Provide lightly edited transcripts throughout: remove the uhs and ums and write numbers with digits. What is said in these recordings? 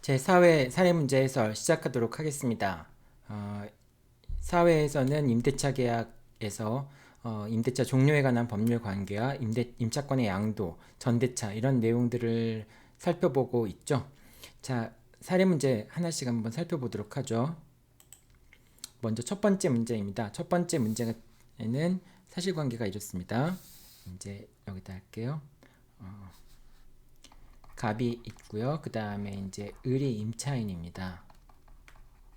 제4회 사례문제 해설 시작하도록 하겠습니다. 어, 사회에서는 임대차 계약에서 임대차 종료에 관한 법률 관계와 임차권의 양도, 전대차 이런 내용들을 살펴보고 있죠. 자, 사례문제 하나씩 한번 살펴보도록 하죠. 먼저 첫 번째 문제입니다. 첫 번째 문제는 사실관계가 이렇습니다. 이제 여기다 할게요. 갑이 있고요. 그 다음에 이제 을이 임차인입니다.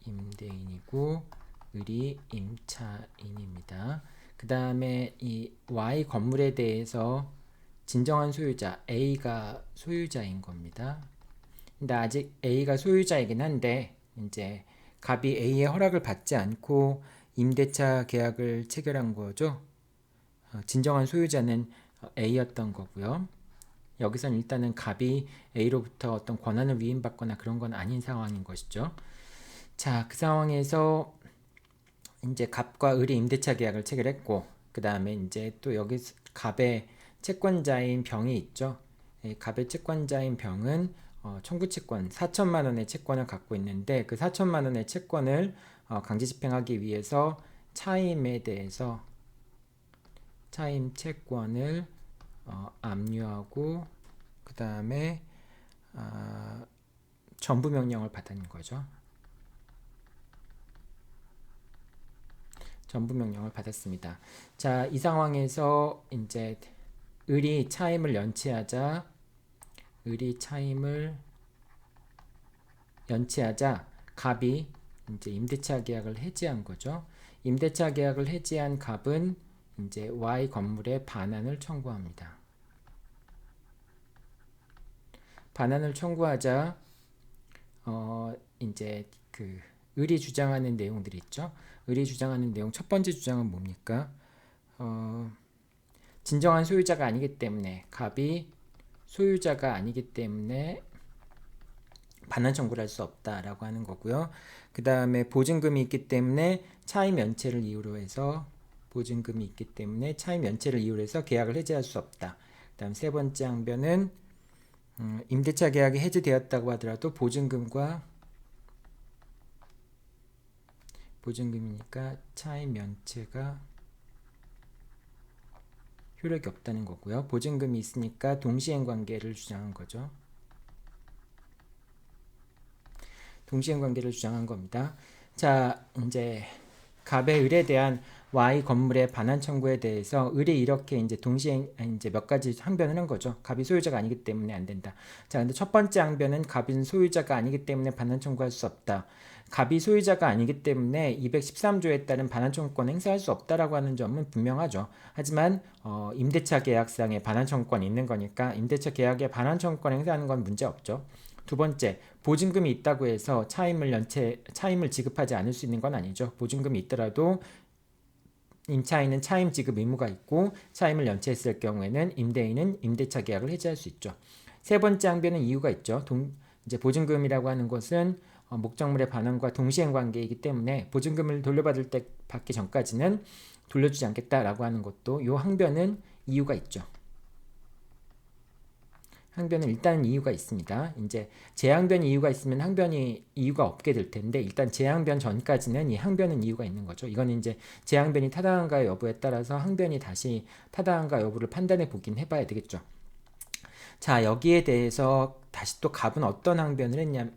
임대인이고 을이 임차인입니다. 그 다음에 이 Y 건물에 대해서 진정한 소유자 A가 소유자인 겁니다. 근데 아직 A가 소유자이긴 한데 이제 갑이 A의 허락을 받지 않고 임대차 계약을 체결한 거죠. 진정한 소유자는 A였던 거고요. 여기선 일단은 갑이 A로부터 어떤 권한을 위임받거나 그런 건 아닌 상황인 것이죠. 자, 그 상황에서 이제 갑과 을이 임대차 계약을 체결했고, 그 다음에 이제 또 여기 갑의 채권자인 병이 있죠. 갑의 채권자인 병은 청구 채권 4천만 원의 채권을 갖고 있는데 그 4천만 원의 채권을 강제 집행하기 위해서 차임에 대해서 차임 채권을 압류하고 그 다음에 전부 명령을 받은 거죠. 전부 명령을 받았습니다. 자, 이 상황에서 이제 을이 차임을 연체하자 갑이 이제 임대차 계약을 해지한 거죠. 임대차 계약을 해지한 갑은 이제 Y 건물에 반환을 청구합니다. 반환을 청구하자 이제 그 을이 주장하는 내용들이 있죠. 을이 주장하는 내용 첫 번째 주장은 뭡니까? 진정한 소유자가 아니기 때문에 갑이 소유자가 아니기 때문에 반환 청구를 할 수 없다라고 하는 거고요. 그 다음에 보증금이 있기 때문에 차임 연체를 이유로 해서 계약을 해지할 수 없다. 그 다음 세 번째 항변은 임대차 계약이 해지되었다고 하더라도 보증금이니까 차임 연체가 효력이 없다는 거고요. 보증금이 있으니까 동시행 관계를 주장한 거죠. 동시행 관계를 주장한 겁니다. 자, 이제 갑의 을에 대한 Y 건물의 반환 청구에 대해서 을이 이렇게 이제 동시행 이제 몇 가지 항변을 한 거죠. 갑이 소유자가 아니기 때문에 안 된다. 자, 근데 첫 번째 항변은 갑은 소유자가 아니기 때문에 반환 청구할 수 없다. 갑이 소유자가 아니기 때문에 213조에 따른 반환 청구권 행사할 수 없다라고 하는 점은 분명하죠. 하지만 임대차 계약상에 반환 청구권이 있는 거니까 임대차 계약에 반환 청구권 행사하는 건 문제 없죠. 두 번째, 보증금이 있다고 해서 차임을 지급하지 않을 수 있는 건 아니죠. 보증금이 있더라도 임차인은 차임 지급 의무가 있고 차임을 연체했을 경우에는 임대인은 임대차 계약을 해지할 수 있죠. 세 번째 항변은 이유가 있죠. 이제 보증금이라고 하는 것은 목적물의 반환과 동시행 관계이기 때문에 보증금을 돌려받을 때 받기 전까지는 돌려주지 않겠다라고 하는 것도 이 항변은 이유가 있죠. 항변은 일단은 이유가 있습니다. 이제 재항변이 이유가 있으면 항변이 이유가 없게 될 텐데 일단 재항변 전까지는 이 항변은 이유가 있는 거죠. 이거는 이제 재항변이 타당한가 여부에 따라서 항변이 다시 타당한가 여부를 판단해 보긴 해봐야 되겠죠. 자, 여기에 대해서 다시 또 갑은 어떤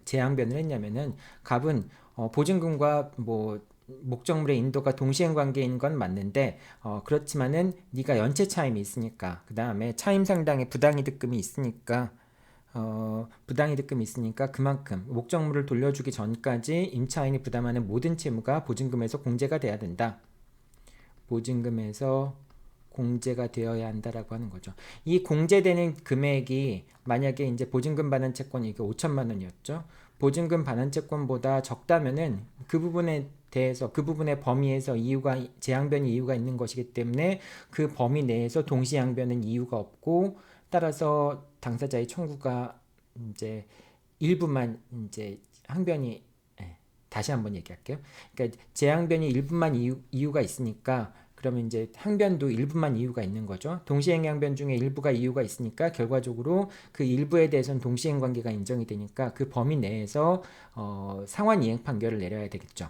재항변을 했냐면은 갑은 보증금과 뭐 목적물의 인도가 동시행 관계인 건 맞는데 그렇지만은 네가 연체 차임이 있으니까 그 다음에 차임 상당의 부당이득금이 있으니까 그만큼 목적물을 돌려주기 전까지 임차인이 부담하는 모든 채무가 보증금에서 공제가 돼야 된다. 보증금에서 공제가 되어야 한다라고 하는 거죠. 이 공제되는 금액이 만약에 이제 보증금 반환 채권이 이게 5천만 원이었죠. 보증금 반환 채권보다 적다면은 그 부분에 대해서 그 부분의 범위에서 재항변이 이유가 있는 것이기 때문에 그 범위 내에서 동시항변은 이유가 없고 따라서 당사자의 청구가 이제 일부만 이제 다시 한번 얘기할게요. 그러니까 재항변이 일부만 이유가 있으니까 그러면 이제 항변도 일부만 이유가 있는 거죠. 동시행 항변 중에 일부가 이유가 있으니까 결과적으로 그 일부에 대해서는 동시행 관계가 인정이 되니까 그 범위 내에서 상환 이행 판결을 내려야 되겠죠.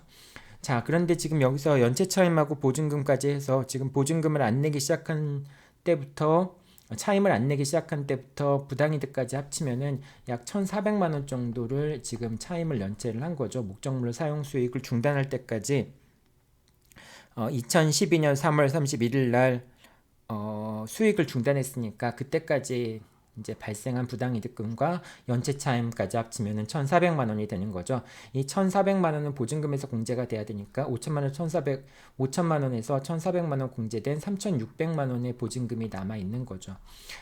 자, 그런데 지금 여기서 연체 차임하고 보증금까지 해서 지금 보증금을 안 내기 시작한 때부터 차임을 안 내기 시작한 때부터 부당이득까지 합치면은 약 1,400만 원 정도를 지금 차임을 연체를 한 거죠. 목적물 사용 수익을 중단할 때까지 2012년 3월 31일 날 수익을 중단했으니까 그때까지 이제 발생한 부당이득금과 연체 차임까지 합치면은 1,400만 원이 되는 거죠. 이 1,400만 원은 보증금에서 공제가 돼야 되니까 5천만 원에서 1,400만 원 공제된 3,600만 원의 보증금이 남아 있는 거죠.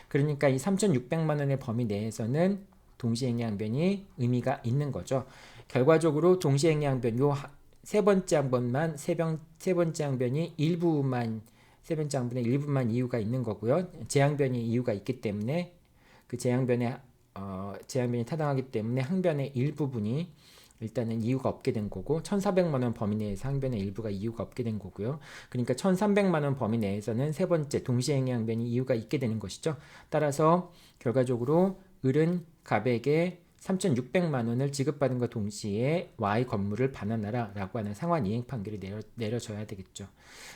그러니까 이 3,600만 원의 범위 내에서는 동시행위 항변이 의미가 있는 거죠. 결과적으로 동시행위 항변 요 세 번째 항변이 세 번째 항변의 일부만 이유가 있는 거고요. 재항변이 이유가 있기 때문에 그 재항변이 타당하기 때문에 항변의 일부분이 일단은 이유가 없게 된 거고 1,400만 원 범위 내에서 항변의 일부가 이유가 없게 된 거고요. 그러니까 1,300만 원 범위 내에서는 세 번째 동시행위 항변이 이유가 있게 되는 것이죠. 따라서 결과적으로 을은 갑에게 3,600만 원을 지급받은과 동시에 Y 건물을 반환하라 라고 하는 상환 이행 판결이 내려져야 되겠죠.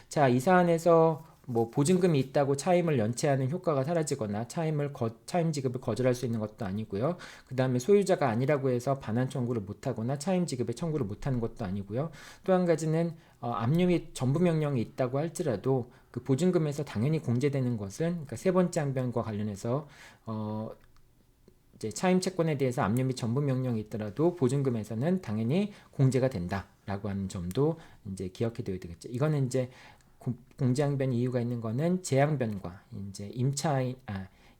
자, 이 사안에서 뭐 보증금이 있다고 차임을 연체하는 효과가 사라지거나 차임 지급을 거절할 수 있는 것도 아니고요. 그 다음에 소유자가 아니라고 해서 반환 청구를 못하거나 차임 지급에 청구를 못하는 것도 아니고요. 또 한 가지는 압류 및 전부 명령이 있다고 할지라도 그 보증금에서 당연히 공제되는 것은 그러니까 세 번째 항변과 관련해서 이제 차임 채권에 대해서 압류 및 전부 명령이 있더라도 보증금에서는 당연히 공제가 된다라고 하는 점도 이제 기억해 둬야 되겠죠. 이거는 이제 공제항변 이유가 있는 거는 재항변과 이제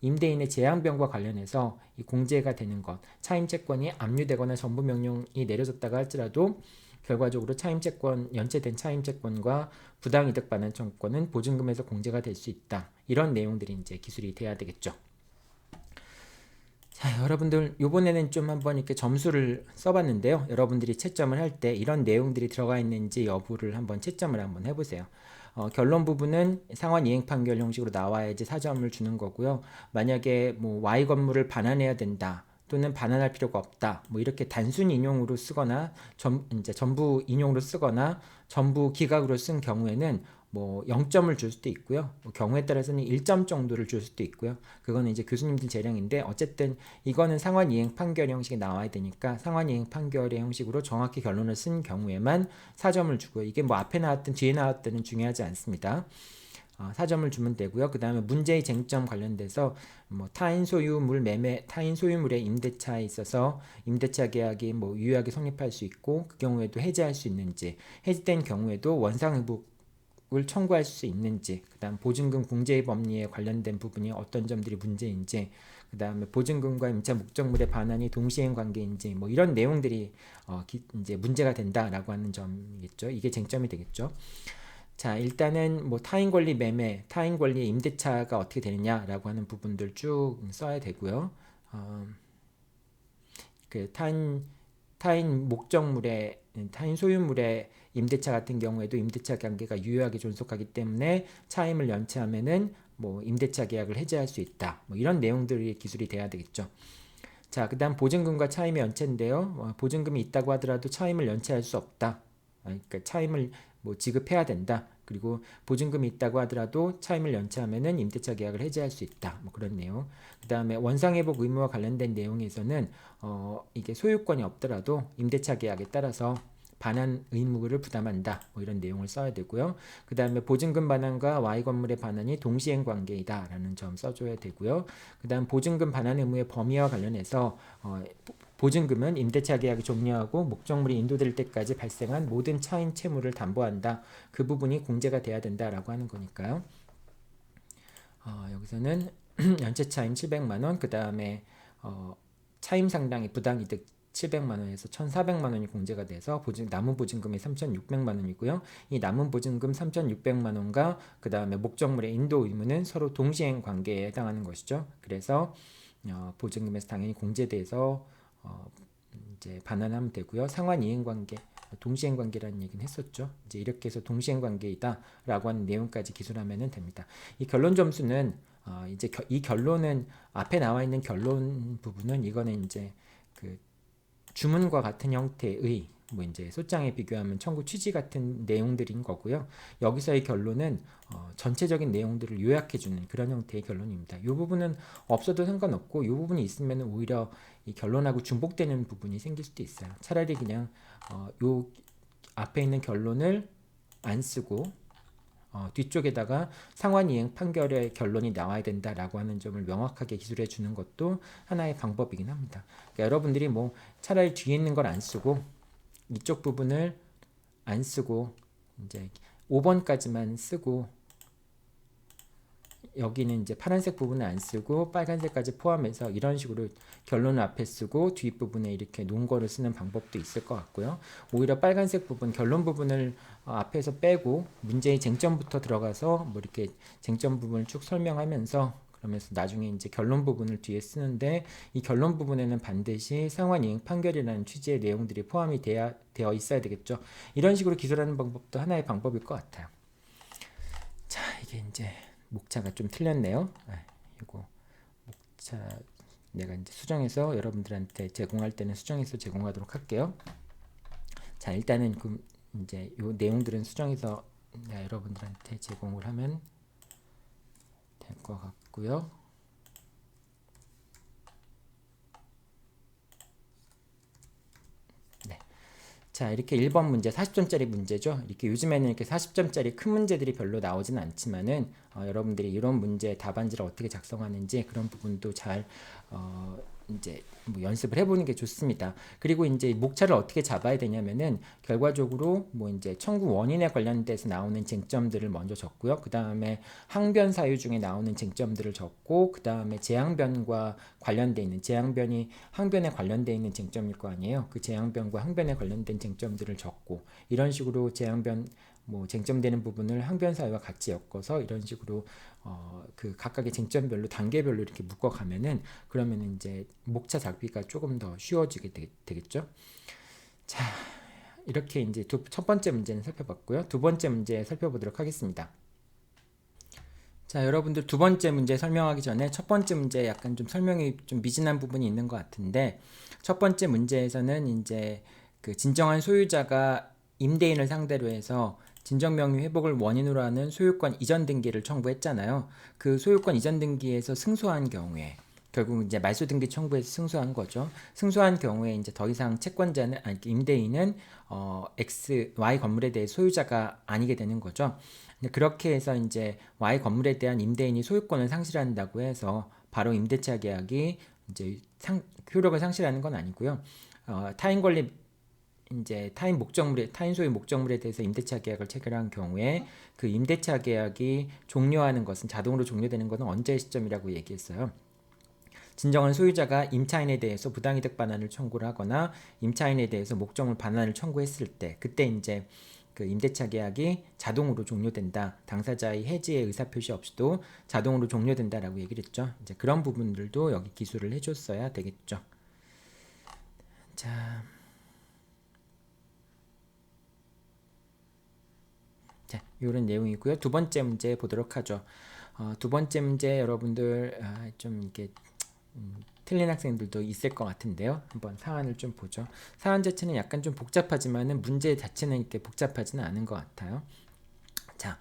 임대인의 재항변과 관련해서 이 공제가 되는 것, 차임 채권이 압류되거나 전부 명령이 내려졌다가 할지라도 결과적으로 연체된 차임 채권과 부당이득 반환 청구권은 보증금에서 공제가 될 수 있다. 이런 내용들이 이제 기술이 돼야 되겠죠. 자, 여러분들 이번에는 좀 한번 이렇게 점수를 써봤는데요. 여러분들이 채점을 할 때 이런 내용들이 들어가 있는지 여부를 한번 채점을 한번 해보세요. 결론 부분은 상환 이행 판결 형식으로 나와야지 4점을 주는 거고요. 만약에 뭐 Y 건물을 반환해야 된다 또는 반환할 필요가 없다 뭐 이렇게 단순 인용으로 쓰거나 이제 전부 인용으로 쓰거나 전부 기각으로 쓴 경우에는 뭐 0점을 줄 수도 있고요. 뭐 경우에 따라서는 1점 정도를 줄 수도 있고요. 그거는 이제 교수님들 재량인데 어쨌든 이거는 상환 이행 판결 형식이 나와야 되니까 상환 이행 판결의 형식으로 정확히 결론을 쓴 경우에만 4점을 주고요. 이게 뭐 앞에 나왔든 뒤에 나왔든 중요하지 않습니다. 4점을 주면 되고요. 그 다음에 문제의 쟁점 관련돼서 뭐 타인 소유물의 임대차에 있어서 임대차 계약이 뭐 유효하게 성립할 수 있고 그 경우에도 해지할 수 있는지, 해지된 경우에도 원상회복을 청구할 수 있는지, 그 다음 보증금 공제 법리에 관련된 부분이 어떤 점들이 문제인지, 그 다음에 보증금과 임차 목적물의 반환이 동시행 관계인지 뭐 이런 내용들이 이제 문제가 된다라고 하는 점이겠죠. 이게 쟁점이 되겠죠. 자, 일단은 뭐 타인 권리 매매, 타인 권리 임대차가 어떻게 되느냐라고 하는 부분들 쭉 써야 되고요. 그 타인 목적물의 타인 소유물의 임대차 같은 경우에도 임대차 관계가 유효하게 존속하기 때문에 차임을 연체하면은 뭐 임대차 계약을 해지할 수 있다. 뭐 이런 내용들이 기술이 돼야 되겠죠. 자, 그다음 보증금과 차임의 연체인데요. 보증금이 있다고 하더라도 차임을 연체할 수 없다. 그러니까 차임을 뭐 지급해야 된다. 그리고 보증금이 있다고 하더라도 차임을 연체하면은 임대차 계약을 해지할 수 있다. 뭐 그런 내용. 그 다음에 원상회복 의무와 관련된 내용에서는 이게 소유권이 없더라도 임대차 계약에 따라서 반환 의무를 부담한다. 뭐 이런 내용을 써야 되고요. 그 다음에 보증금 반환과 Y 건물의 반환이 동시행 관계이다라는 점 써줘야 되고요. 그 다음 보증금 반환 의무의 범위와 관련해서 보증금은 임대차 계약이 종료하고 목적물이 인도될 때까지 발생한 모든 차임 채무를 담보한다. 그 부분이 공제가 돼야 된다라고 하는 거니까요. 여기서는 연체 차임 700만 원, 그 다음에 차임 상당의 부당이득 700만 원에서 1,400만 원이 공제가 돼서 남은 보증금이 3,600만 원이고요. 이 남은 보증금 3,600만 원과 그 다음에 목적물의 인도 의무는 서로 동시행 관계에 해당하는 것이죠. 그래서 보증금에서 당연히 공제돼서 이제 반환하면 되고요. 상환 이행 관계 동시행 관계라는 얘기는 했었죠. 이제 이렇게 해서 동시행 관계이다라고 하는 내용까지 기술하면 됩니다. 이 결론 점수는 이제 이 결론은 앞에 나와 있는 결론 부분은 이거는 이제 그 주문과 같은 형태의 뭐 이제 소장에 비교하면 청구 취지 같은 내용들인 거고요. 여기서의 결론은 전체적인 내용들을 요약해주는 그런 형태의 결론입니다. 이 부분은 없어도 상관없고 이 부분이 있으면 오히려 이 결론하고 중복되는 부분이 생길 수도 있어요. 차라리 그냥 요 앞에 있는 결론을 안 쓰고 뒤쪽에다가 상환이행 판결의 결론이 나와야 된다라고 하는 점을 명확하게 기술해 주는 것도 하나의 방법이긴 합니다. 그러니까 여러분들이 뭐 차라리 뒤에 있는 걸 안 쓰고 이쪽 부분을 안 쓰고 이제 5번까지만 쓰고 여기는 이제 파란색 부분을 안 쓰고 빨간색까지 포함해서 이런 식으로 결론을 앞에 쓰고 뒷부분에 이렇게 놓은 거를 쓰는 방법도 있을 것 같고요. 오히려 빨간색 부분, 결론 부분을 앞에서 빼고 문제의 쟁점부터 들어가서 뭐 이렇게 쟁점 부분을 쭉 설명하면서 그러면서 나중에 이제 결론 부분을 뒤에 쓰는데 이 결론 부분에는 반드시 상환이행 판결이라는 취지의 내용들이 포함이 되어 있어야 되겠죠. 이런 식으로 기술하는 방법도 하나의 방법일 것 같아요. 자, 이게 이제 목차가 좀 틀렸네요. 이거 목차 내가 이제 수정해서 여러분들한테 제공할 때는 수정해서 제공하도록 할게요. 자, 일단은 그 이제 요 내용들은 수정해서 여러분들한테 제공을 하면 될 것 같고요. 네. 자, 이렇게 1번 문제 40점짜리 문제죠. 이렇게 요즘에는 이렇게 40점짜리 큰 문제들이 별로 나오지는 않지만은 여러분들이 이런 문제 답안지를 어떻게 작성하는지 그런 부분도 잘 이제 뭐 연습을 해보는 게 좋습니다. 그리고 이제 목차를 어떻게 잡아야 되냐면은 결과적으로 뭐 이제 청구 원인에 관련돼서 나오는 쟁점들을 먼저 적고요. 그 다음에 항변 사유 중에 나오는 쟁점들을 적고 그 다음에 재항변과 관련돼 있는 재항변이 항변에 관련돼 있는 쟁점일 거 아니에요. 그 재항변과 항변에 관련된 쟁점들을 적고 이런 식으로 재항변 뭐 쟁점되는 부분을 항변 사유와 같이 엮어서 이런 식으로 그 각각의 쟁점별로 단계별로 이렇게 묶어가면은 그러면 이제 목차 잡기가 조금 더 쉬워지게 되겠죠. 자, 이렇게 이제 첫 번째 문제는 살펴봤고요. 두 번째 문제 살펴보도록 하겠습니다. 자, 여러분들 두 번째 문제 설명하기 전에 첫 번째 문제 약간 좀 설명이 좀 미진한 부분이 있는 것 같은데 첫 번째 문제에서는 이제 그 진정한 소유자가 임대인을 상대로 해서 진정명의 회복을 원인으로 하는 소유권 이전 등기를 청구했잖아요. 그 소유권 이전 등기에서 승소한 경우에 결국 이제 말소 등기 청구에서 승소한 거죠. 승소한 경우에 이제 더 이상 채권자는 아니 임대인은 Y 건물에 대해 소유자가 아니게 되는 거죠. 그렇게 해서 이제 Y 건물에 대한 임대인이 소유권을 상실한다고 해서 바로 임대차 계약이 이제 효력을 상실하는 건 아니고요. 타인 권리 이제 타인 소유 목적물에 대해서 임대차 계약을 체결한 경우에 그 임대차 계약이 종료하는 것은 자동으로 종료되는 것은 언제의 시점이라고 얘기했어요. 진정한 소유자가 임차인에 대해서 부당이득 반환을 청구를 하거나 임차인에 대해서 목적물 반환을 청구했을 때 그때 이제 그 임대차 계약이 자동으로 종료된다. 당사자의 해지의 의사표시 없이도 자동으로 종료된다라고 얘기를 했죠. 이제 그런 부분들도 여기 기술을 해줬어야 되겠죠. 자, 이런 내용이고요. 두 번째 문제 보도록 하죠. 두 번째 문제 여러분들 좀 이렇게 틀린 학생들도 있을 것 같은데요. 한번 사안을 좀 보죠. 사안 자체는 약간 좀 복잡하지만은 문제 자체는 이렇게 복잡하지는 않은 것 같아요. 자,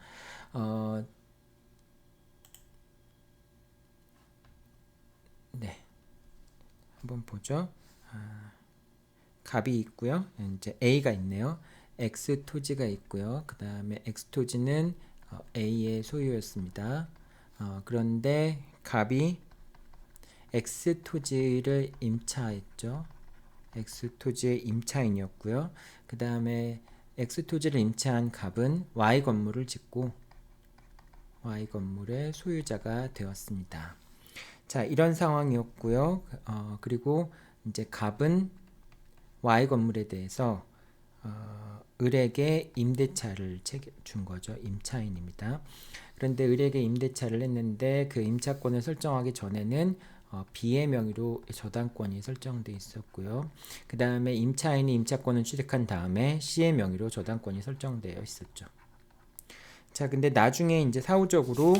네, 한번 보죠. 값이 있고요. 이제 A가 있네요. X 토지가 있고요. 그 다음에 X 토지는 A의 소유였습니다. 그런데 값이 X 토지를 임차했죠. X 토지의 임차인이었고요. 그 다음에 X 토지를 임차한 값은 Y 건물을 짓고 Y 건물의 소유자가 되었습니다. 자, 이런 상황이었고요. 그리고 이제 값은 Y 건물에 대해서 을에게 임대차를 준 거죠. 임차인입니다. 그런데 을에게 임대차를 했는데 그 임차권을 설정하기 전에는 B의 명의로 저당권이 설정돼 있었고요. 그 다음에 임차인이 임차권을 취득한 다음에 C의 명의로 저당권이 설정되어 있었죠. 자, 근데 나중에 이제 사후적으로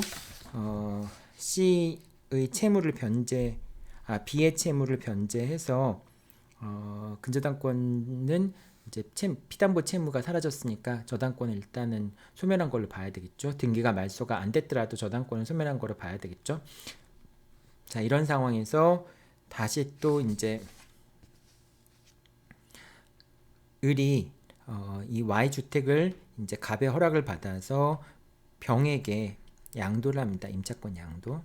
C의 채무를 B의 채무를 변제해서 근저당권은 이제 피담보 채무가 사라졌으니까 저당권을 일단은 소멸한 걸로 봐야 되겠죠. 등기가 말소가 안 됐더라도 저당권을 소멸한 걸로 봐야 되겠죠. 자, 이런 상황에서 다시 또 이제 을이 이 Y 주택을 이제 갑의 허락을 받아서 병에게 양도를 합니다. 임차권 양도.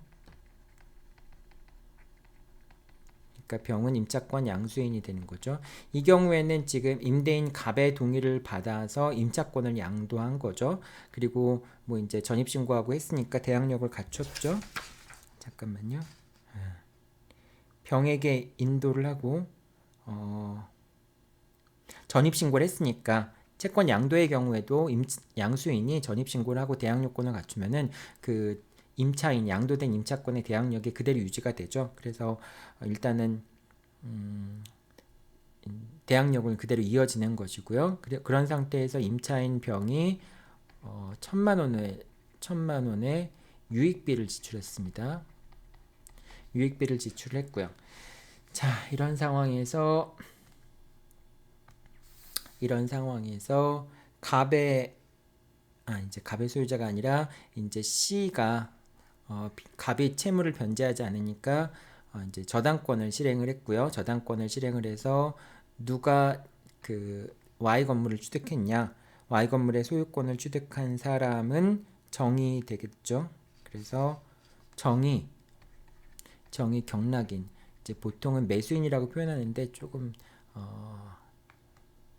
그러니까 병은 임차권 양수인이 되는 거죠. 이 경우에는 지금 임대인 갑의 동의를 받아서 임차권을 양도한 거죠. 그리고 뭐 이제 전입신고하고 했으니까 대항력을 갖췄죠. 잠깐만요. 병에게 인도를 하고 전입신고를 했으니까 채권 양도의 경우에도 양수인이 전입신고를 하고 대항력권을 갖추면은 그 임차인 양도된 임차권의 대항력이 그대로 유지가 되죠. 그래서 일단은 대항력은 그대로 이어지는 것이고요. 그런 상태에서 임차인 병이 1,000만 원의 유익비를 지출했습니다. 유익비를 지출했고요. 자, 이런 상황에서 이제 갑의 소유자가 아니라 이제 C가 갑이 채무를 변제하지 않으니까 이제 저당권을 실행을 했고요. 저당권을 실행을 해서 누가 그 Y 건물을 취득했냐? Y 건물의 소유권을 취득한 사람은 정이 되겠죠. 그래서 정이 경락인. 이제 보통은 매수인이라고 표현하는데 조금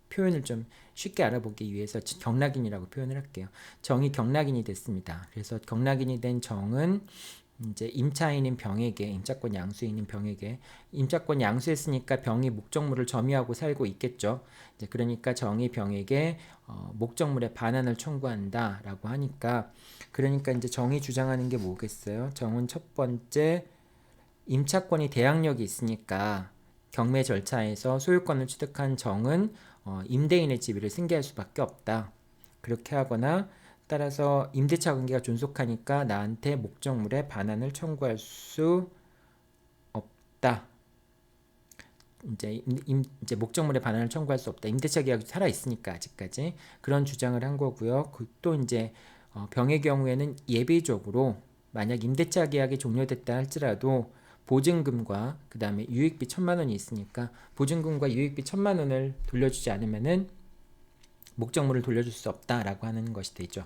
표현을 좀 쉽게 알아보기 위해서 경락인이라고 표현을 할게요. 정이 경락인이 됐습니다. 그래서 경락인이 된 정은 이제 임차인인 병에게, 임차권 양수인인 병에게, 임차권 양수했으니까 병이 목적물을 점유하고 살고 있겠죠. 이제 그러니까 정이 병에게 목적물의 반환을 청구한다라고 하니까, 그러니까 이제 정이 주장하는 게 뭐겠어요? 정은 첫 번째 임차권이 대항력이 있으니까 경매 절차에서 소유권을 취득한 정은 임대인의 지위를 승계할 수밖에 없다. 그렇게 하거나 따라서 임대차 관계가 존속하니까 나한테 목적물의 반환을 청구할 수 없다. 이제 목적물의 반환을 청구할 수 없다. 임대차 계약이 살아 있으니까 아직까지 그런 주장을 한 거고요. 또 이제 병의 경우에는 예비적으로 만약 임대차 계약이 종료됐다 할지라도 보증금과 그 다음에 유익비 1,000만 원이 있으니까 보증금과 유익비 1,000만 원을 돌려주지 않으면은 목적물을 돌려줄 수 없다라고 하는 것이 되죠.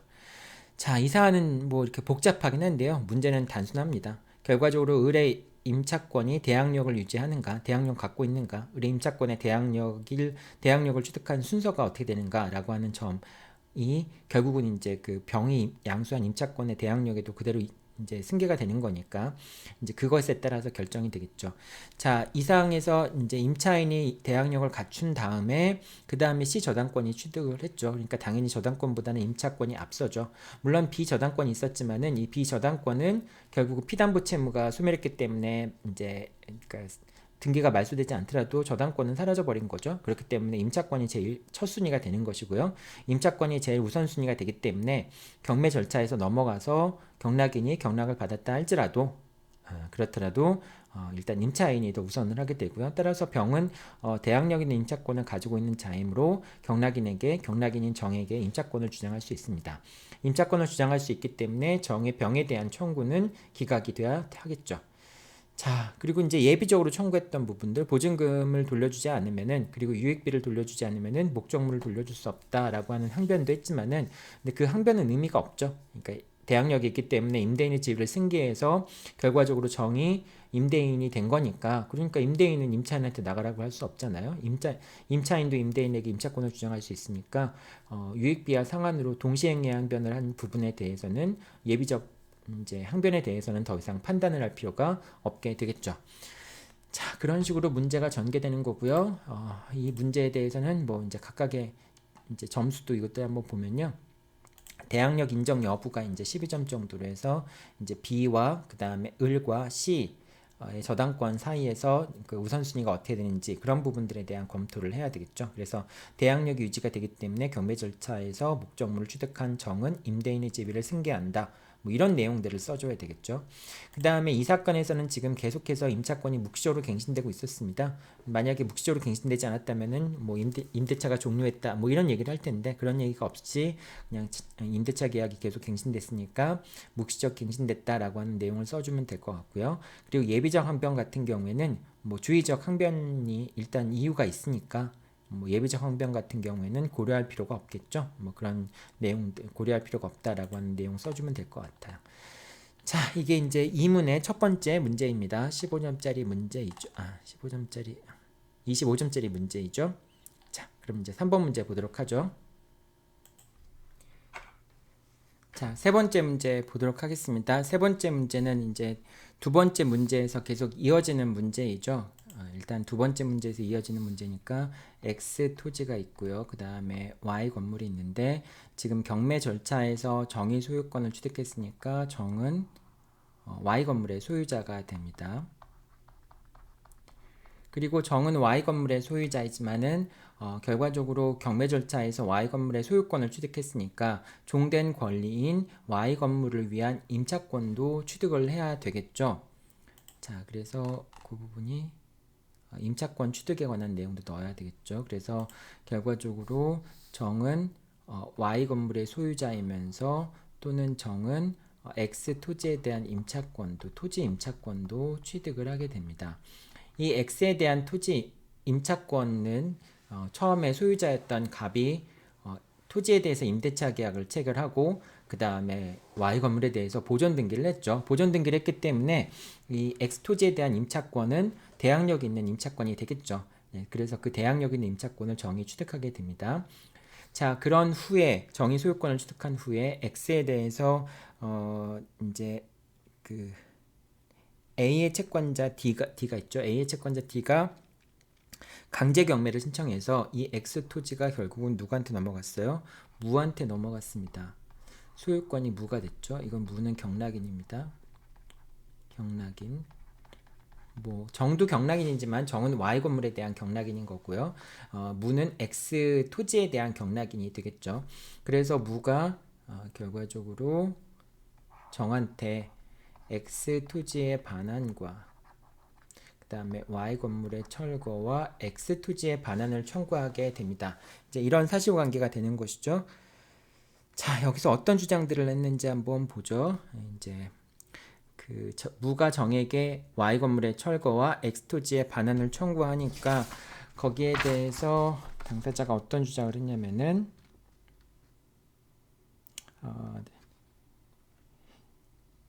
자, 이 사안은 뭐 이렇게 복잡하긴 한데요. 문제는 단순합니다. 결과적으로 을의 임차권이 대항력을 유지하는가, 대항력 갖고 있는가, 을의 임차권의 대항력을 취득한 순서가 어떻게 되는가라고 하는 점이 결국은 이제 그 병이 양수한 임차권의 대항력에도 그대로 이제 승계가 되는 거니까 이제 그것에 따라서 결정이 되겠죠. 자, 이 사항에서 이제 임차인이 대항력을 갖춘 다음에 그 다음에 C 저당권이 취득을 했죠. 그러니까 당연히 저당권보다는 임차권이 앞서죠. 물론 B 저당권이 있었지만은 이 B 저당권은 결국 피담보 채무가 소멸했기 때문에 이제 그러니까 등기가 말소되지 않더라도 저당권은 사라져버린 거죠. 그렇기 때문에 임차권이 제일 첫 순위가 되는 것이고요. 임차권이 제일 우선순위가 되기 때문에 경매 절차에서 넘어가서 경락인이 경락을 받았다 할지라도 그렇더라도 일단 임차인이 더 우선을 하게 되고요. 따라서 병은 대항력 있는 임차권을 가지고 있는 자이므로 경락인인 정에게 임차권을 주장할 수 있습니다. 임차권을 주장할 수 있기 때문에 정의 병에 대한 청구는 기각이 돼야 하겠죠. 자, 그리고 이제 예비적으로 청구했던 부분들, 보증금을 돌려주지 않으면은, 그리고 유익비를 돌려주지 않으면은 목적물을 돌려줄 수 없다라고 하는 항변도 했지만은, 근데 그 항변은 의미가 없죠. 그러니까 대항력이 있기 때문에 임대인의 지위를 승계해서 결과적으로 정이 임대인이 된 거니까, 그러니까 임대인은 임차인한테 나가라고 할 수 없잖아요. 임차인도 임대인에게 임차권을 주장할 수 있으니까 유익비와 상한으로 동시행위 항변을 한 부분에 대해서는 예비적 이제 항변에 대해서는 더 이상 판단을 할 필요가 없게 되겠죠. 자, 그런 식으로 문제가 전개되는 거고요. 이 문제에 대해서는 뭐 이제 각각의 이제 점수도 이것도 한번 보면요. 대항력 인정 여부가 이제 12점 정도로 해서 이제 B와 그 다음에 을과 C 저당권 사이에서 그 우선순위가 어떻게 되는지 그런 부분들에 대한 검토를 해야 되겠죠. 그래서 대항력이 유지가 되기 때문에 경매 절차에서 목적물을 취득한 정은 임대인의 지위를 승계한다. 뭐 이런 내용들을 써줘야 되겠죠. 그 다음에 이 사건에서는 지금 계속해서 임차권이 묵시적으로 갱신되고 있었습니다. 만약에 묵시적으로 갱신되지 않았다면은 뭐 임대차가 종료했다 뭐 이런 얘기를 할 텐데 그런 얘기가 없이 그냥 임대차 계약이 계속 갱신됐으니까 묵시적 갱신됐다라고 하는 내용을 써주면 될 것 같고요. 그리고 예비적 항변 같은 경우에는 뭐 주의적 항변이 일단 이유가 있으니까 뭐 예비적 항변 같은 경우에는 고려할 필요가 없겠죠. 뭐 그런 내용들 고려할 필요가 없다라고 하는 내용 써주면 될 것 같아요. 자, 이게 이제 2문의 첫 번째 문제입니다. 15점짜리 문제이죠. 15점짜리 25점짜리 문제이죠. 자, 그럼 이제 3번 문제 보도록 하죠. 자, 세 번째 문제 보도록 하겠습니다. 세 번째 문제는 이제 두 번째 문제에서 계속 이어지는 문제이죠. 일단 두 번째 문제에서 이어지는 문제니까 X 토지가 있고요. 그 다음에 Y 건물이 있는데 지금 경매 절차에서 정의 소유권을 취득했으니까 정은 Y 건물의 소유자가 됩니다. 그리고 정은 Y 건물의 소유자이지만은 결과적으로 경매 절차에서 Y 건물의 소유권을 취득했으니까 종된 권리인 Y 건물을 위한 임차권도 취득을 해야 되겠죠. 자, 그래서 그 부분이 임차권 취득에 관한 내용도 넣어야 되겠죠. 그래서 결과적으로 정은 Y 건물의 소유자이면서 또는 정은 X 토지에 대한 임차권도 토지 임차권도 취득을 하게 됩니다. 이 X에 대한 토지 임차권은 처음에 소유자였던 갑이 토지에 대해서 임대차 계약을 체결하고 그 다음에 Y 건물에 대해서 보존 등기를 했죠. 보존 등기를 했기 때문에 이 X 토지에 대한 임차권은 대항력 있는 임차권이 되겠죠. 네, 그래서 그 대항력 있는 임차권을 정의 취득하게 됩니다. 자, 그런 후에 정의 소유권을 취득한 후에 X에 대해서 이제 그 A의 채권자 D가 있죠. A의 채권자 D가 강제 경매를 신청해서 이 X 토지가 결국은 누구한테 넘어갔어요? 무한테 넘어갔습니다. 소유권이 무가 됐죠. 이건 무는 경락인입니다. 경락인. 뭐 정도 경락인이지만 정은 Y 건물에 대한 경락인인 거고요. 무는 X 토지에 대한 경락인이 되겠죠. 그래서 무가 결과적으로 정한테 X 토지의 반환과 그 다음에 Y 건물의 철거와 X 토지의 반환을 청구하게 됩니다. 이제 이런 사실관계가 되는 것이죠. 자, 여기서 어떤 주장들을 했는지 한번 보죠. 이제 무가 정에게 Y 건물의 철거와 X 토지의 반환을 청구하니까 거기에 대해서 당사자가 어떤 주장을 했냐면은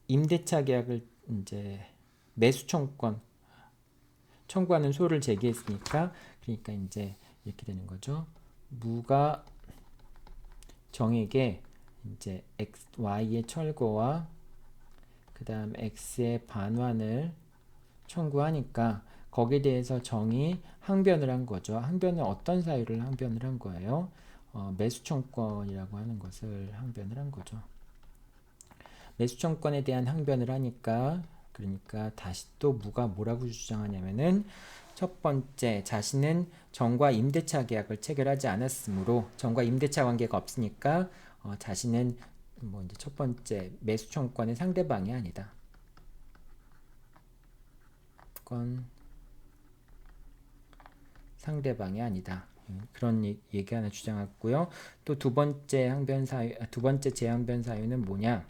임대차 계약을 이제 매수 청구권 청구하는 소를 제기했으니까 그러니까 이제 이렇게 되는 거죠. 무가 정에게 이제 Y의 철거와 그 다음 X의 반환을 청구하니까 거기에 대해서 정이 항변을 한 거죠. 항변은 어떤 사유를 항변을 한 거예요? 매수청권이라고 하는 것을 항변을 한 거죠. 매수청권에 대한 항변을 하니까 그러니까 다시 또 무가 뭐라고 주장하냐면은 첫 번째 자신은 정과 임대차 계약을 체결하지 않았으므로 정과 임대차 관계가 없으니까 자신은 뭐 이제 첫 번째 매수청권의 상대방이 아니다. 건 상대방이 아니다. 그런 얘기 하나 주장했고요. 또 두 번째 항변 사유, 두 번째 재항변 사유는 뭐냐?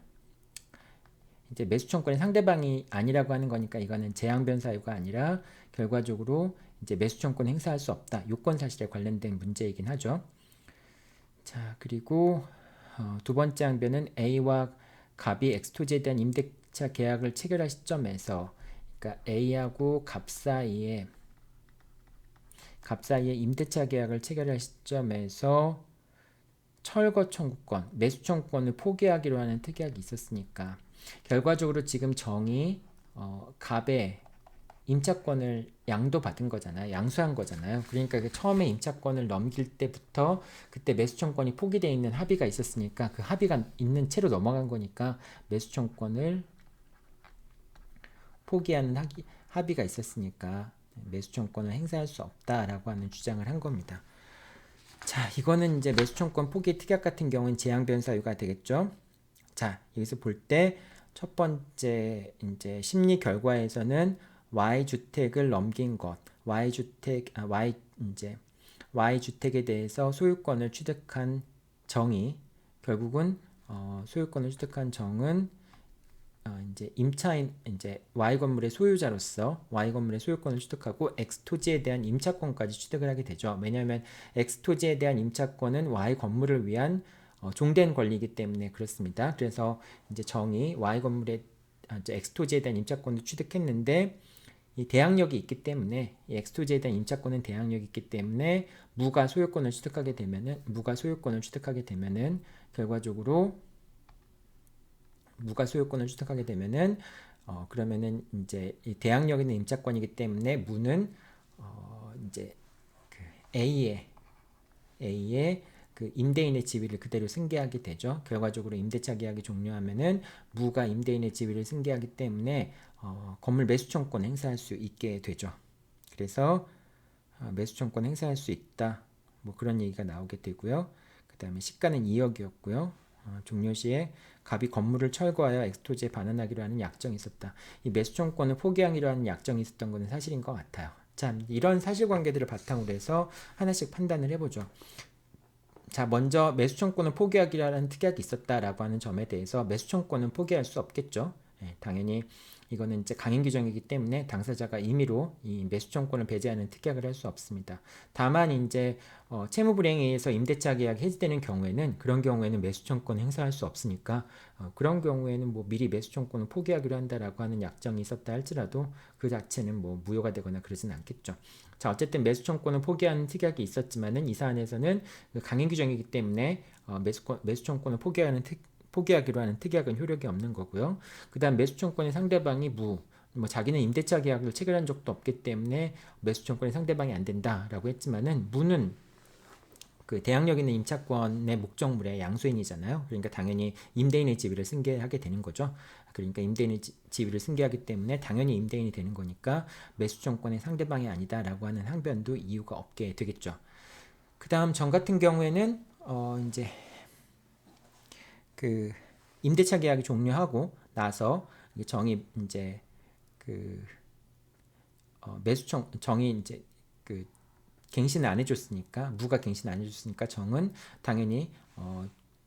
이제 매수청권의 상대방이 아니라고 하는 거니까 이거는 재항변 사유가 아니라 결과적으로 이제 매수청권 행사할 수 없다. 요건 사실에 관련된 문제이긴 하죠. 자, 그리고 두 번째 항변은 A와 갑이 X토지에 대한 임대차 계약을 체결할 시점에서 그러니까 A하고 갑 사이에 임대차 계약을 체결할 시점에서 철거 청구권, 매수 청구권을 포기하기로 하는 특약이 있었으니까 결과적으로 지금 정이 갑의 임차권을 양도받은 거잖아요. 양수한 거잖아요. 그러니까 처음에 임차권을 넘길 때부터 그때 매수청권이 포기되어 있는 합의가 있었으니까 그 합의가 있는 채로 넘어간 거니까 매수청권을 포기하는 합의가 있었으니까 매수청권을 행사할 수 없다라고 하는 주장을 한 겁니다. 자, 이거는 이제 매수청권 포기 특약 같은 경우는 재앙변사유가 되겠죠. 자, 여기서 볼 때 첫 번째 이제 심리 결과에서는 Y주택을 넘긴 것, Y주택에 대해서 소유권을 취득한 정이 결국은 소유권을 취득한 정은 이제 임차인 이제 Y 건물의 소유자로서 Y 건물의 소유권을 취득하고 X 토지에 대한 임차권까지 취득을 하게 되죠. 왜냐하면 X 토지에 대한 임차권은 Y 건물을 위한 종된 권리이기 때문에 그렇습니다. 그래서 이제 정이 Y 건물의 X 토지에 대한 임차권을 취득했는데 이 대항력이 있기 때문에 이 X 토지에 대한 임차권은 대항력이 있기 때문에 무가 소유권을 취득하게 되면은 결과적으로 무가 소유권을 취득하게 되면은 그러면은 이제 이 대항력 있는 임차권이기 때문에 무는 이제 그 A의 그 임대인의 지위를 그대로 승계하게 되죠. 결과적으로 임대차 계약이 종료하면은 무가 임대인의 지위를 승계하기 때문에 건물 매수청권 행사할 수 있게 되죠. 그래서 매수청권 행사할 수 있다. 뭐 그런 얘기가 나오게 되고요. 그 다음에 시가는 2억이었고요. 종료 시에 갑이 건물을 철거하여 엑스토지에 반환하기로 하는 약정이 있었다. 이 매수청권을 포기하기로 하는 약정이 있었던 것은 사실인 것 같아요. 자, 이런 사실관계들을 바탕으로 해서 하나씩 판단을 해보죠. 자, 먼저 매수청권을 포기하기로 하는 특약이 있었다라고 하는 점에 대해서 매수청권은 포기할 수 없겠죠. 당연히 이거는 이제 강행 규정이기 때문에 당사자가 임의로 이 매수청권을 배제하는 특약을 할 수 없습니다. 다만 이제 채무 불이행에 의해서 임대차 계약이 해지되는 경우에는 그런 경우에는 매수청권 행사할 수 없으니까 그런 경우에는 뭐 미리 매수청권을 포기하기로 한다라고 하는 약정이 있었다 할지라도 그 자체는 뭐 무효가 되거나 그러진 않겠죠. 자, 어쨌든 매수청권을 포기하는 특약이 있었지만은 이 사안에서는 강행 규정이기 때문에 매수청권을 포기하기로 하는 특약은 효력이 없는 거고요. 그 다음 매수청권의 상대방이 뭐 자기는 임대차 계약을 체결한 적도 없기 때문에 매수청권의 상대방이 안 된다라고 했지만은 무는 그 대항력 있는 임차권의 목적물의 양수인이잖아요. 그러니까 당연히 임대인의 지위를 승계하게 되는 거죠. 그러니까 임대인의 지위를 승계하기 때문에 당연히 임대인이 되는 거니까 매수청권의 상대방이 아니다라고 하는 항변도 이유가 없게 되겠죠. 그 다음 정 같은 경우에는 이제 그 임대차 계약이 종료하고 나서 정이 이제 그 정이 이제 그 갱신을 안 해줬으니까 무가 갱신 안 해줬으니까 정은 당연히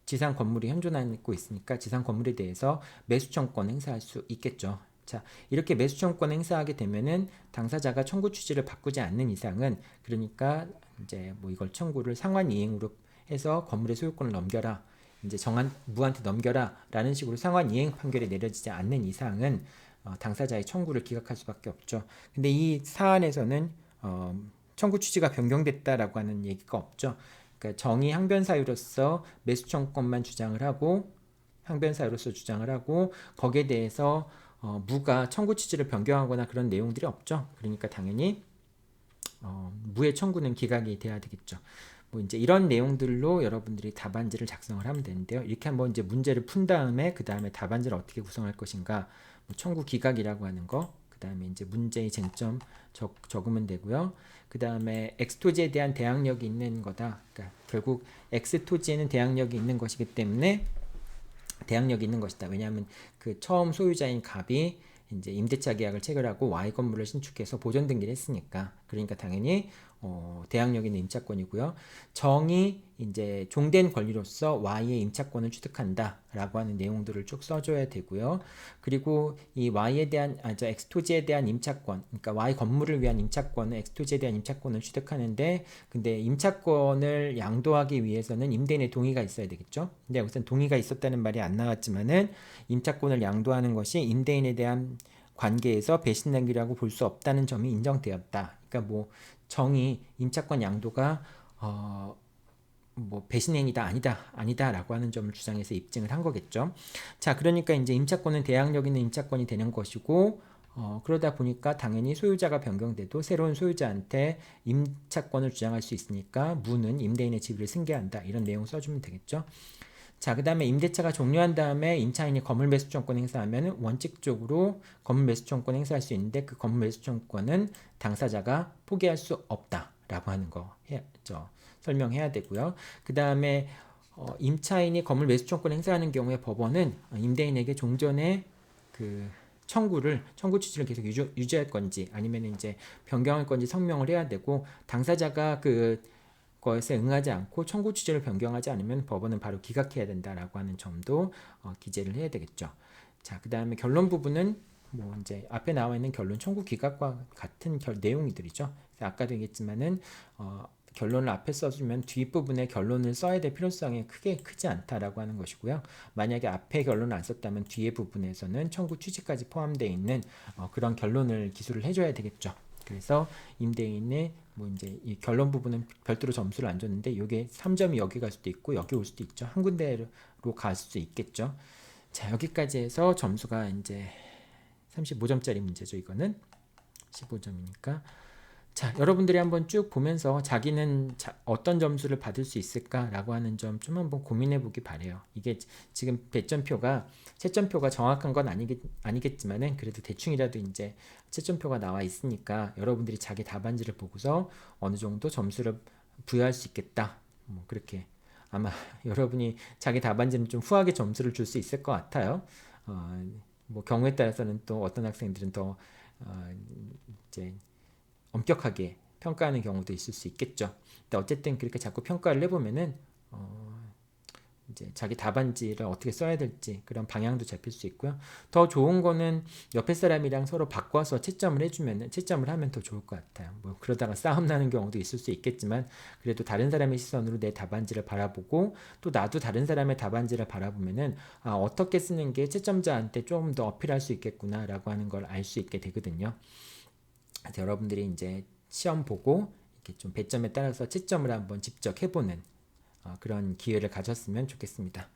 지상 건물이 현존하고 있으니까 지상 건물에 대해서 매수청권 행사할 수 있겠죠. 자, 이렇게 매수청권 행사하게 되면은 당사자가 청구 취지를 바꾸지 않는 이상은 그러니까 이제 뭐 이걸 청구를 상환이행으로 해서 건물의 소유권을 넘겨라. 이제 무한테 넘겨라라는 식으로 상환이행 판결이 내려지지 않는 이상은 당사자의 청구를 기각할 수밖에 없죠. 근데 이 사안에서는 청구 취지가 변경됐다라고 하는 얘기가 없죠. 그러니까 정의 항변사유로서 매수청권만 주장을 하고 거기에 대해서 무가 청구 취지를 변경하거나 그런 내용들이 없죠. 그러니까 당연히 무의 청구는 기각이 돼야 되겠죠. 뭐 이제 이런 내용들로 여러분들이 답안지를 작성을 하면 되는데요. 이렇게 한번 이제 문제를 푼 다음에 그 다음에 답안지를 어떻게 구성할 것인가, 뭐 청구 기각이라고 하는 거, 그 다음에 이제 문제의 쟁점 적으면 되고요. 그 다음에 X 토지에 대한 대항력이 있는 거다. 그러니까 결국 X 토지에는 대항력이 있는 것이기 때문에 대항력이 있는 것이다. 왜냐하면 그 처음 소유자인 갑이 이제 임대차 계약을 체결하고 Y 건물을 신축해서 보존 등기를 했으니까 그러니까 당연히 대항력 있는 임차권이고요. 정이 이제 종된 권리로서 Y의 임차권을 취득한다라고 하는 내용들을 쭉 써줘야 되고요. 그리고 이 Y에 대한 X 토지에 대한 임차권, 그러니까 Y 건물을 위한 임차권은 X 토지에 대한 임차권을 취득하는데, 근데 임차권을 양도하기 위해서는 임대인의 동의가 있어야 되겠죠. 근데 여기서 동의가 있었다는 말이 안 나왔지만은 임차권을 양도하는 것이 임대인에 대한 관계에서 배신 행위라고 볼 수 없다는 점이 인정되었다. 그러니까 뭐 정이 임차권 양도가 뭐 배신행위다 아니다라고 하는 점을 주장해서 입증을 한 거겠죠. 자, 그러니까 이제 임차권은 대항력 있는 임차권이 되는 것이고 그러다 보니까 당연히 소유자가 변경돼도 새로운 소유자한테 임차권을 주장할 수 있으니까 무는 임대인의 지위를 승계한다. 이런 내용 써주면 되겠죠. 자, 그 다음에 임대차가 종료한 다음에 임차인이 건물 매수청권 행사하면 원칙적으로 건물 매수청권 행사할 수 있는데 그 건물 매수청권은 당사자가 포기할 수 없다라고 하는 거 설명해야 되고요. 그 다음에 임차인이 건물 매수청권 행사하는 경우에 법원은 임대인에게 종전에 그 청구 취지를 계속 유지할 건지 아니면 이제 변경할 건지 성명을 해야 되고 당사자가 그 것에 응하지 않고 청구 취지를 변경하지 않으면 법원은 바로 기각해야 된다라고 하는 점도 기재를 해야 되겠죠. 자, 그 다음에 결론 부분은 뭐 이제 앞에 나와 있는 결론 청구 기각과 같은 내용이들이죠. 아까도 얘기했지만은 결론을 앞에 써주면 뒷부분에 결론을 써야 될 필요성이 크지 않다라고 하는 것이고요. 만약에 앞에 결론을 안 썼다면 뒤에 부분에서는 청구 취지까지 포함되어 있는 그런 결론을 기술을 해줘야 되겠죠. 그래서 임대인의 뭐 이제 이 결론 부분은 별도로 점수를 안 줬는데 이게 3점이 여기 갈 수도 있고 여기 올 수도 있죠. 한 군데로 갈 수도 있겠죠. 자, 여기까지 해서 점수가 이제 35점짜리 문제죠. 이거는 15점이니까. 자, 여러분들이 한번 쭉 보면서 자기는 어떤 점수를 받을 수 있을까라고 하는 점 좀 한번 고민해 보기 바래요. 이게 지금 배점표가 채점표가 정확한 건 아니겠지만은 그래도 대충이라도 이제 채점표가 나와 있으니까 여러분들이 자기 답안지를 보고서 어느 정도 점수를 부여할 수 있겠다. 뭐 그렇게 아마 여러분이 자기 답안지는 좀 후하게 점수를 줄 수 있을 것 같아요. 뭐 경우에 따라서는 또 어떤 학생들은 더 이제 엄격하게 평가하는 경우도 있을 수 있겠죠. 근데 어쨌든 그렇게 자꾸 평가를 해보면은 이제 자기 답안지를 어떻게 써야 될지 그런 방향도 잡힐 수 있고요. 더 좋은 거는 옆에 사람이랑 서로 바꿔서 채점을 하면 더 좋을 것 같아요. 뭐 그러다가 싸움 나는 경우도 있을 수 있겠지만 그래도 다른 사람의 시선으로 내 답안지를 바라보고 또 나도 다른 사람의 답안지를 바라보면은 어떻게 쓰는 게 채점자한테 좀 더 어필할 수 있겠구나라고 하는 걸 알 수 있게 되거든요. 그래서 여러분들이 이제 시험 보고 이렇게 좀 배점에 따라서 채점을 한번 직접 해보는 그런 기회를 가졌으면 좋겠습니다.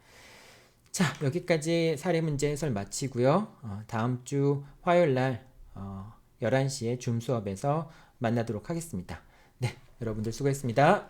자, 여기까지 사례 문제 해설 마치고요. 다음 주 화요일 날 11시에 줌 수업에서 만나도록 하겠습니다. 네, 여러분들 수고했습니다.